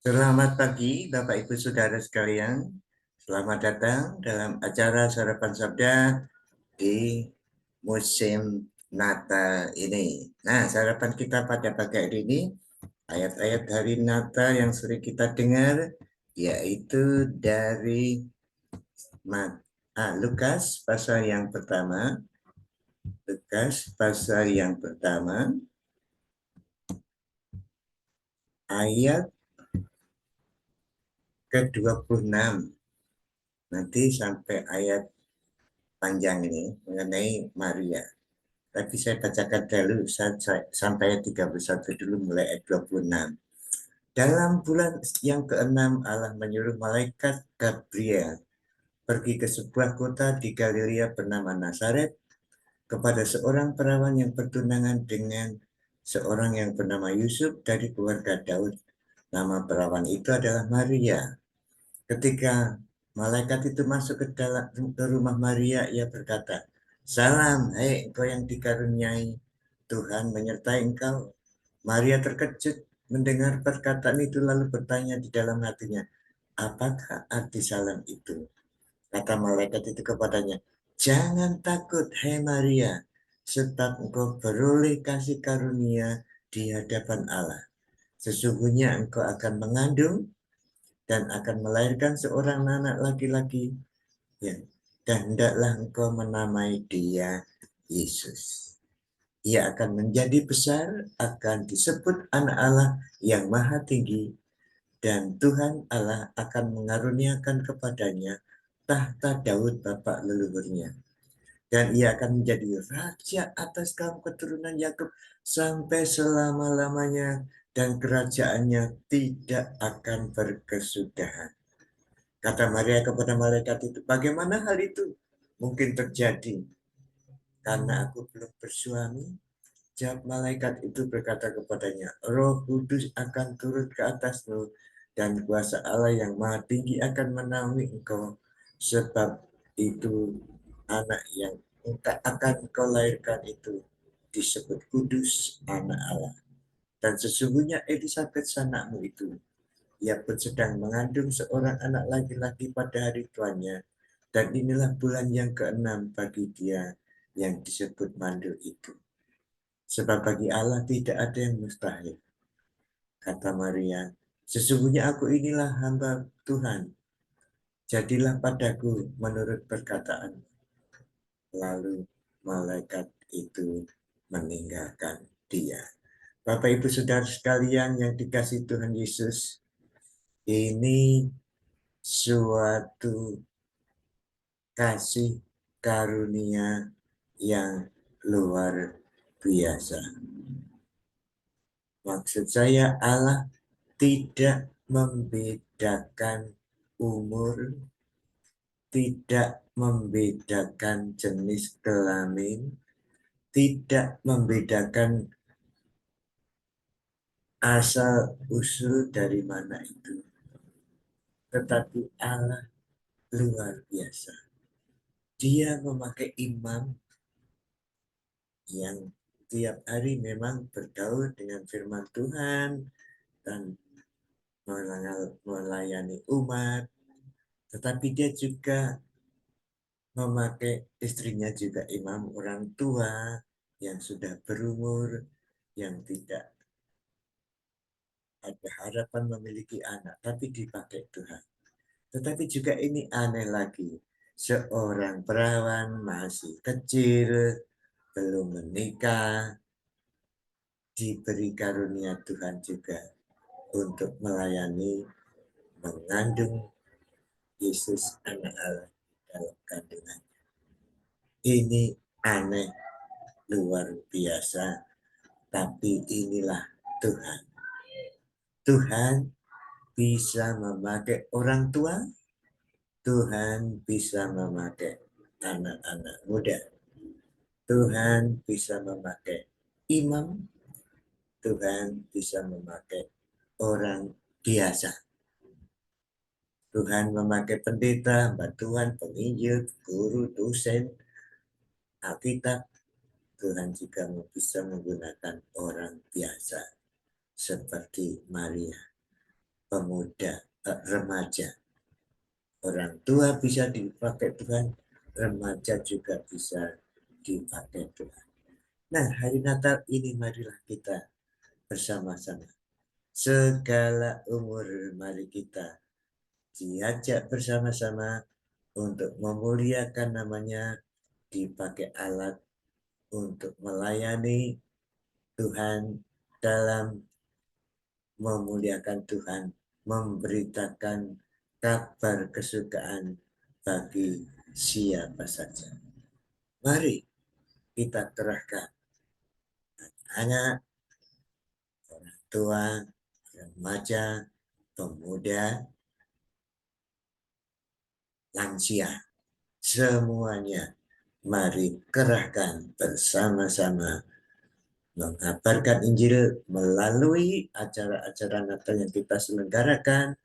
Selamat pagi, Bapak Ibu Saudara sekalian. Selamat datang dalam acara Sarapan Sabda di musim Natal ini. Nah, sarapan kita pada pagi hari ini, ayat-ayat hari Natal yang sering kita dengar, yaitu dari Lukas pasal yang pertama. Lukas pasal yang pertama, ayat ke-26. Nanti sampai ayat panjang ini mengenai Maria. Tapi saya bacakan dulu sampai ayat 31 dulu, mulai ayat 26. Dalam bulan yang keenam Allah menyuruh malaikat Gabriel pergi ke sebuah kota di Galilea bernama Nazaret kepada seorang perawan yang bertunangan dengan seorang yang bernama Yusuf dari keluarga Daud. Nama perawan itu adalah Maria. Ketika malaikat itu masuk ke rumah Maria, ia berkata, "Salam, hai engkau yang dikaruniai, Tuhan menyertai engkau." Maria terkejut mendengar perkataan itu lalu bertanya di dalam hatinya, "Apakah arti salam itu?" Kata malaikat itu kepadanya, "Jangan takut, hai Maria, sebab engkau beroleh kasih karunia di hadapan Allah. Sesungguhnya engkau akan mengandung dan akan melahirkan seorang anak laki-laki, ya, dan hendaklah engkau menamai dia Yesus. Ia akan menjadi besar, akan disebut anak Allah yang maha tinggi, dan Tuhan Allah akan mengaruniakan kepadanya tahta Daud bapa leluhurnya. Dan ia akan menjadi raja atas kaum keturunan Yakub sampai selama-lamanya, dan kerajaannya tidak akan berkesudahan." Kata Maria kepada malaikat itu, "Bagaimana hal itu mungkin terjadi? Karena aku belum bersuami." Jawab malaikat itu berkata kepadanya, "Roh Kudus akan turut ke atasmu, dan kuasa Allah yang maha tinggi akan menaungi engkau. Sebab itu anak yang akan kau lahirkan itu disebut kudus, anak Allah. Dan sesungguhnya Elisabeth sanakmu itu, ia pun sedang mengandung seorang anak laki-laki pada hari tuanya, dan inilah bulan yang keenam bagi dia yang disebut mandul itu. Sebab bagi Allah tidak ada yang mustahil." Kata Maria, "Sesungguhnya aku inilah hamba Tuhan. Jadilah padaku menurut perkataan." Lalu malaikat itu meninggalkan dia. Bapak Ibu Saudara sekalian yang dikasihi Tuhan Yesus, ini suatu kasih karunia yang luar biasa. Maksud saya, Allah tidak membedakan umur, tidak membedakan jenis kelamin, tidak membedakan asal usul dari mana itu. Tetapi Allah luar biasa. Dia memakai imam yang tiap hari memang bergaul dengan firman Tuhan dan melayani umat, tetapi dia juga memakai istrinya juga imam orang tua yang sudah berumur, yang tidak ada harapan memiliki anak, tapi dipakai Tuhan. Tetapi juga ini aneh lagi, seorang perawan masih kecil, belum menikah, diberi karunia Tuhan juga untuk melayani, mengandung Yesus anak Allah dalam kandungan. Ini aneh, luar biasa, tapi inilah Tuhan. Tuhan bisa memakai orang tua, Tuhan bisa memakai anak-anak muda, Tuhan bisa memakai imam, Tuhan bisa memakai orang biasa. Tuhan memakai pendeta, Tuhan, penginjil, guru, dosen, Alkitab. Tuhan juga bisa menggunakan orang biasa seperti Maria. pemuda, remaja. Orang tua bisa dipakai Tuhan, remaja juga bisa dipakai Tuhan. Nah, hari Natal ini marilah kita bersama-sama. Segala umur mari kita diajak bersama-sama untuk memuliakan namanya, dipakai alat untuk melayani Tuhan dalam memuliakan Tuhan, memberitakan kabar kesukaan bagi siapa saja. Mari kita kerahkan anak, orang tua, remaja, pemuda, lansia, semuanya mari kerahkan bersama-sama mengabarkan Injil melalui acara-acara Natal yang kita selenggarakan,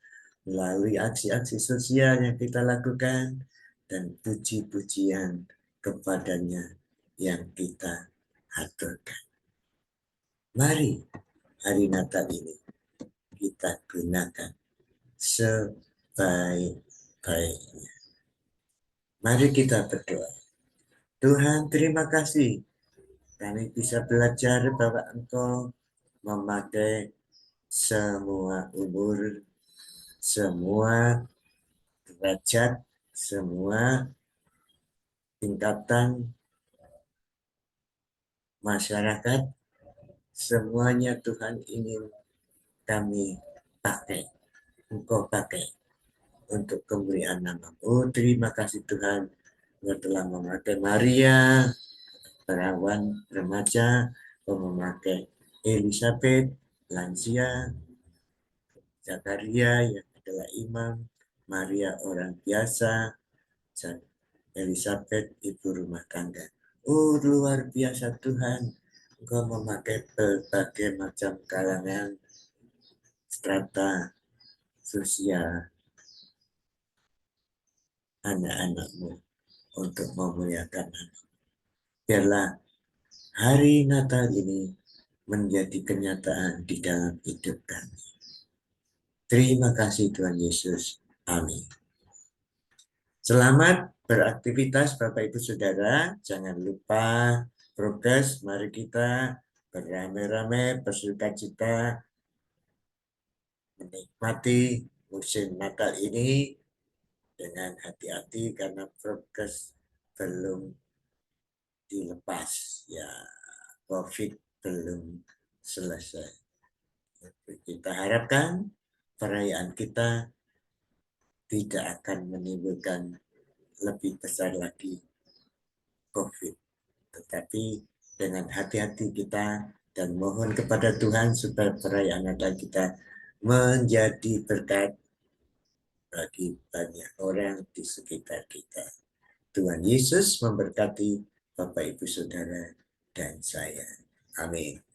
melalui aksi-aksi sosial yang kita lakukan, dan puji-pujian kepadanya yang kita aturkan. Mari hari Natal ini kita gunakan sebaik-baiknya. Mari kita berdoa. Tuhan, terima kasih kami bisa belajar bahwa Engkau memakai semua umur, semua derajat, semua tingkatan masyarakat, semuanya Tuhan ingin kami pakai, Engkau pakai untuk kemuliaan nama-Mu. Terima kasih Tuhan, Engkau telah memakai Maria, perawan remaja, Engkau memakai Elizabeth, lansia, Zakaria yang adalah imam, Maria orang biasa, dan Elizabeth ibu rumah tangga. Oh, luar biasa Tuhan, Engkau memakai berbagai macam kalangan, strata sosial anak-anak-Mu untuk memuliakan nama. Biarlah hari Natal ini menjadi kenyataan di dalam hidup kami. Terima kasih Tuhan Yesus. Amin. Selamat beraktivitas Bapak Ibu Saudara. Jangan lupa progres. Mari kita beramai-ramai bersukacita menikmati musim Natal ini dengan hati-hati karena progres belum dilepas. Ya, COVID belum selesai. Kita harapkan perayaan kita tidak akan menimbulkan lebih besar lagi COVID. Tetapi dengan hati-hati kita dan mohon kepada Tuhan supaya perayaan Natal kita menjadi berkat bagi banyak orang di sekitar kita. Tuhan Yesus memberkati Bapak Ibu Saudara dan saya. Amin.